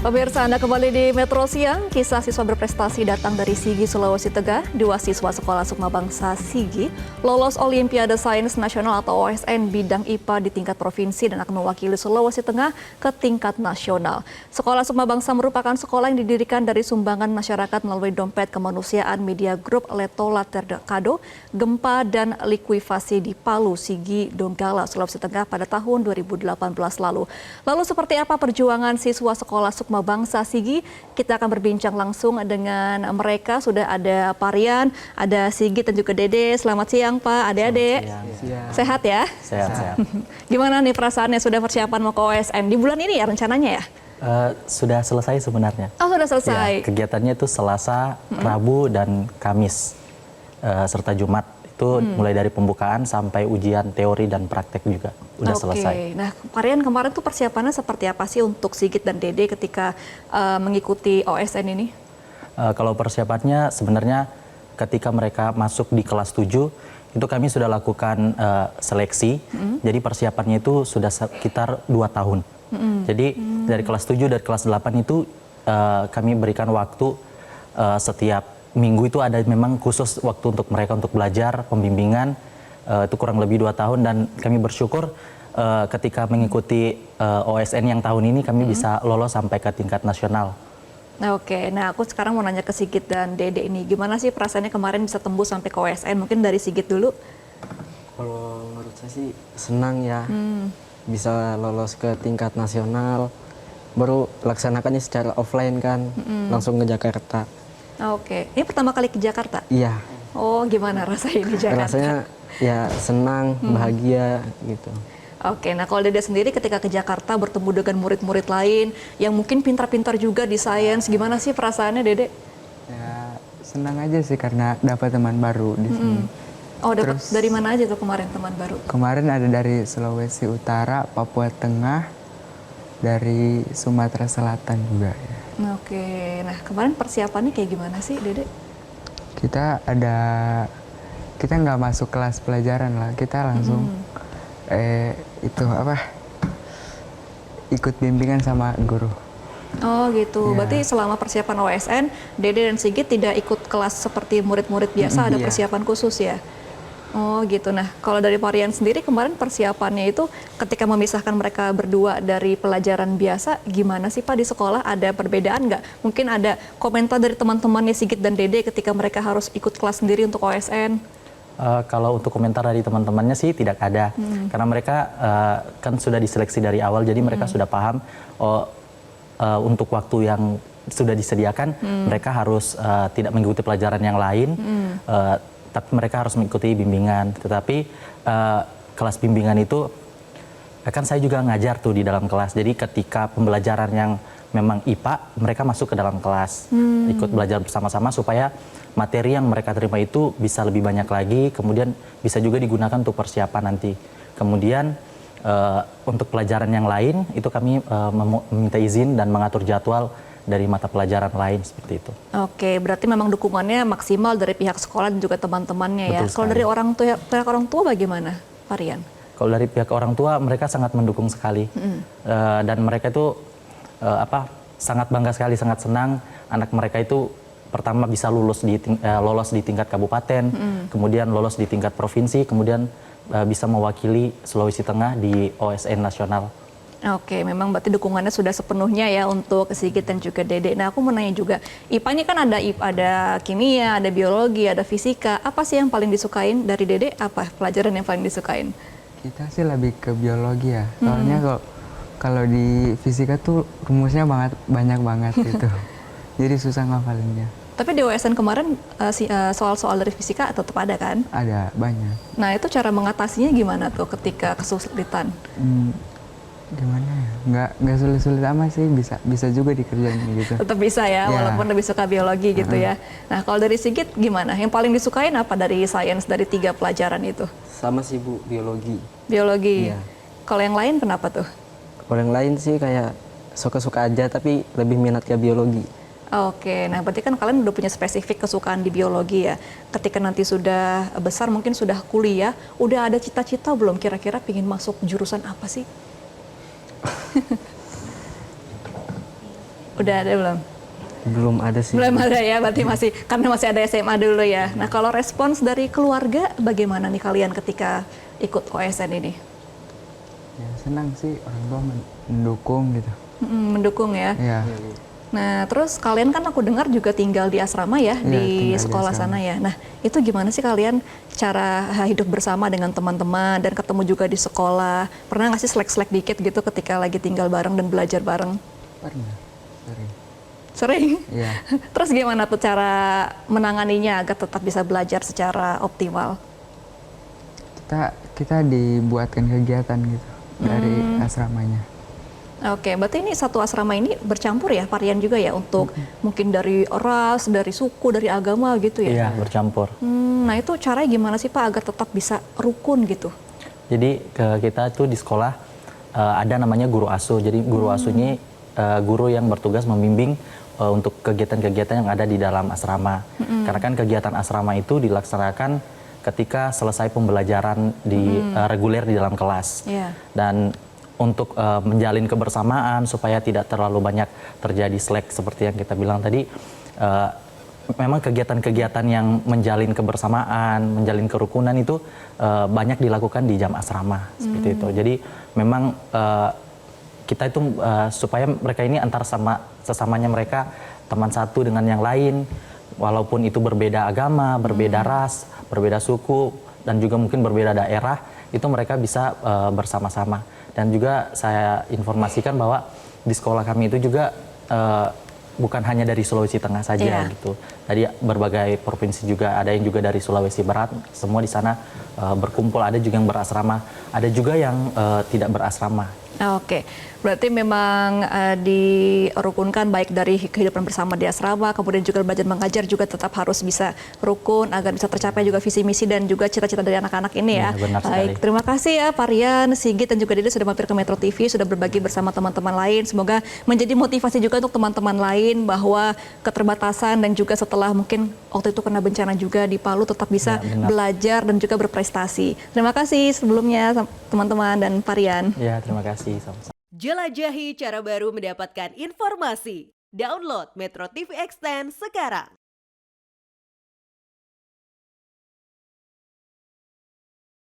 Pemirsa, Anda kembali di Metro Siang. Kisah siswa berprestasi datang dari Sigi, Sulawesi Tengah. Dua siswa Sekolah Sukma Bangsa Sigi lolos Olimpiade Sains Nasional atau OSN bidang IPA di tingkat provinsi dan akan mewakili Sulawesi Tengah ke tingkat nasional. Sekolah Sukma Bangsa merupakan sekolah yang didirikan dari sumbangan masyarakat melalui dompet kemanusiaan media grup Letola Terdekado, gempa dan likuifasi di Palu, Sigi, Donggala, Sulawesi Tengah pada tahun 2018 lalu. Lalu seperti apa perjuangan siswa Sekolah Sukma Bangsa Sigi? Kita akan berbincang langsung dengan mereka. Sudah ada Parian, ada Sigit dan juga Dede. Selamat siang Pak, adik-adik. Sehat ya? Sehat. Gimana nih perasaannya, sudah persiapan mau ke OSN di bulan ini ya rencananya ya? Sudah selesai sebenarnya. Oh sudah selesai. Ya, kegiatannya itu Selasa, Rabu, dan Kamis, serta Jumat. Itu mulai dari pembukaan sampai ujian teori dan praktek juga udah selesai. Nah, Parian kemarin tuh persiapannya seperti apa sih untuk Sigit dan Dede ketika mengikuti OSN ini? Kalau persiapannya sebenarnya ketika mereka masuk di kelas 7 itu kami sudah lakukan seleksi. Jadi persiapannya itu sudah sekitar 2 tahun. Jadi dari kelas 7 dan kelas 8 itu kami berikan waktu setiap minggu itu ada memang khusus waktu untuk mereka untuk belajar, pembimbingan, itu kurang lebih 2 tahun dan kami bersyukur ketika mengikuti OSN yang tahun ini kami bisa lolos sampai ke tingkat nasional. Oke, nah aku sekarang mau nanya ke Sigit dan Dede ini, gimana sih perasaannya kemarin bisa tembus sampai ke OSN? Mungkin dari Sigit dulu. Kalau menurut saya sih senang ya, bisa lolos ke tingkat nasional, baru laksanakannya secara offline kan, langsung ke Jakarta. Oke, ini pertama kali ke Jakarta? Iya. Oh, gimana rasanya di Jakarta? Rasanya ya senang, bahagia gitu. Oke, nah kalau Dede sendiri ketika ke Jakarta bertemu dengan murid-murid lain yang mungkin pintar-pintar juga di sains, gimana sih perasaannya Dede? Ya senang aja sih karena dapat teman baru di sini. Oh, dapat dari mana aja tuh kemarin teman baru? Kemarin ada dari Sulawesi Utara, Papua Tengah, dari Sumatera Selatan juga ya. Oke, nah kemarin persiapannya kayak gimana sih Dede? Kita nggak masuk kelas pelajaran lah, kita langsung ikut bimbingan sama guru. Oh gitu, Ya. berarti selama persiapan OSN, Dede dan Sigit tidak ikut kelas seperti murid-murid biasa, ada Iya. persiapan khusus ya? Oh gitu, nah kalau dari Parian sendiri kemarin persiapannya itu ketika memisahkan mereka berdua dari pelajaran biasa, gimana sih Pak di sekolah, ada perbedaan nggak? Mungkin ada komentar dari teman-temannya Sigit dan Dede ketika mereka harus ikut kelas sendiri untuk OSN? Kalau untuk komentar dari teman-temannya sih tidak ada, karena mereka kan sudah diseleksi dari awal, jadi mereka sudah paham untuk waktu yang sudah disediakan mereka harus tidak mengikuti pelajaran yang lain, tapi mereka harus mengikuti bimbingan. Tetapi kelas bimbingan itu kan saya juga ngajar tuh di dalam kelas, jadi ketika pembelajaran yang memang IPA, mereka masuk ke dalam kelas, ikut belajar bersama-sama supaya materi yang mereka terima itu bisa lebih banyak lagi, kemudian bisa juga digunakan untuk persiapan nanti. Kemudian untuk pelajaran yang lain, itu kami meminta izin dan mengatur jadwal dari mata pelajaran lain seperti itu. Oke, berarti memang dukungannya maksimal dari pihak sekolah dan juga teman-temannya ya. Betul Kalau dari sekali. pihak orang tua bagaimana, Parian? Kalau dari pihak orang tua, mereka sangat mendukung sekali. Dan mereka itu sangat bangga sekali, sangat senang anak mereka itu pertama bisa lolos di tingkat kabupaten, kemudian lolos di tingkat provinsi, kemudian bisa mewakili Sulawesi Tengah di OSN nasional. Oke, memang berarti dukungannya sudah sepenuhnya ya untuk Sigit dan juga Dede. Nah, aku mau nanya juga, IPA-nya kan ada kimia, ada biologi, ada fisika. Apa sih yang paling disukain dari Dede? Apa pelajaran yang paling disukain? Kita sih lebih ke biologi ya, soalnya kalau di fisika tuh rumusnya banyak banget gitu. Jadi susah ngafalinnya. Tapi di OSN kemarin soal-soal dari fisika tetap ada kan? Ada banyak. Nah, itu cara mengatasinya gimana tuh ketika kesulitan? Gimana ya? Nggak sulit-sulit amat sih, bisa juga dikerjain gitu. Tetap bisa ya, walaupun lebih suka biologi gitu ya. Nah, kalau dari Sigit gimana? Yang paling disukain apa dari sains dari 3 pelajaran itu? Sama sih Bu, biologi. Biologi. Iya. Kalau yang lain kenapa tuh? Kalau yang lain sih kayak suka-suka aja, tapi lebih minat ke biologi. Oke, nah berarti kan kalian udah punya spesifik kesukaan di biologi ya. Ketika nanti sudah besar, mungkin sudah kuliah, udah ada cita-cita belum kira-kira pingin masuk jurusan apa sih? Udah ada belum? Belum ada sih. Belum ada ya, berarti masih karena masih ada SMA dulu ya. Nah, kalau respons dari keluarga bagaimana nih kalian ketika ikut OSN ini? Ya senang sih, orang tua mendukung gitu. Mendukung ya. Ya, Nah, terus kalian kan aku dengar juga tinggal di asrama ya, Iya, di tinggal di sekolah asrama. sana ya. Nah, itu gimana sih kalian cara hidup bersama dengan teman-teman dan ketemu juga di sekolah? Pernah nggak sih selek-selek dikit gitu ketika lagi tinggal bareng dan belajar bareng? pernah. Sering. Sering? Iya. Terus gimana tuh cara menanganinya agar tetap bisa belajar secara optimal? Kita dibuatkan kegiatan gitu dari asramanya. Oke, berarti ini satu asrama ini bercampur ya, varian juga ya untuk mungkin dari ras, dari suku, dari agama gitu ya? Iya, bercampur. Nah itu caranya gimana sih Pak agar tetap bisa rukun gitu? Jadi kita tuh di sekolah ada namanya guru asuh. Jadi guru asuh ini guru yang bertugas membimbing untuk kegiatan-kegiatan yang ada di dalam asrama. Karena kan kegiatan asrama itu dilaksanakan ketika selesai pembelajaran di reguler di dalam kelas. Iya. Dan untuk menjalin kebersamaan supaya tidak terlalu banyak terjadi slack seperti yang kita bilang tadi, memang kegiatan-kegiatan yang menjalin kebersamaan, menjalin kerukunan itu banyak dilakukan di jam asrama seperti itu. Jadi memang kita itu supaya mereka ini antar sesamanya mereka teman satu dengan yang lain, walaupun itu berbeda agama, berbeda ras, berbeda suku, dan juga mungkin berbeda daerah, itu mereka bisa bersama-sama. Dan juga saya informasikan bahwa di sekolah kami itu juga bukan hanya dari Sulawesi Tengah saja gitu. Tadi berbagai provinsi juga, ada yang juga dari Sulawesi Barat, semua di sana berkumpul, ada juga yang berasrama, ada juga yang tidak berasrama. Oke, berarti memang dirukunkan baik dari kehidupan bersama di asrama, kemudian juga belajar mengajar juga tetap harus bisa rukun agar bisa tercapai juga visi misi dan juga cita-cita dari anak-anak ini ya. Benar Baik, sekali. terima kasih ya Pak Rian, Sigit dan juga Dede sudah mampir ke Metro TV, sudah berbagi bersama teman-teman lain. Semoga menjadi motivasi juga untuk teman-teman lain bahwa keterbatasan dan juga setelah mungkin waktu itu kena bencana juga di Palu tetap bisa belajar dan juga berprestasi. Terima kasih sebelumnya teman-teman dan Pak Rian. Ya, terima kasih. Sama-sama. Jelajahi cara baru mendapatkan informasi. Download Metro TV Extend sekarang.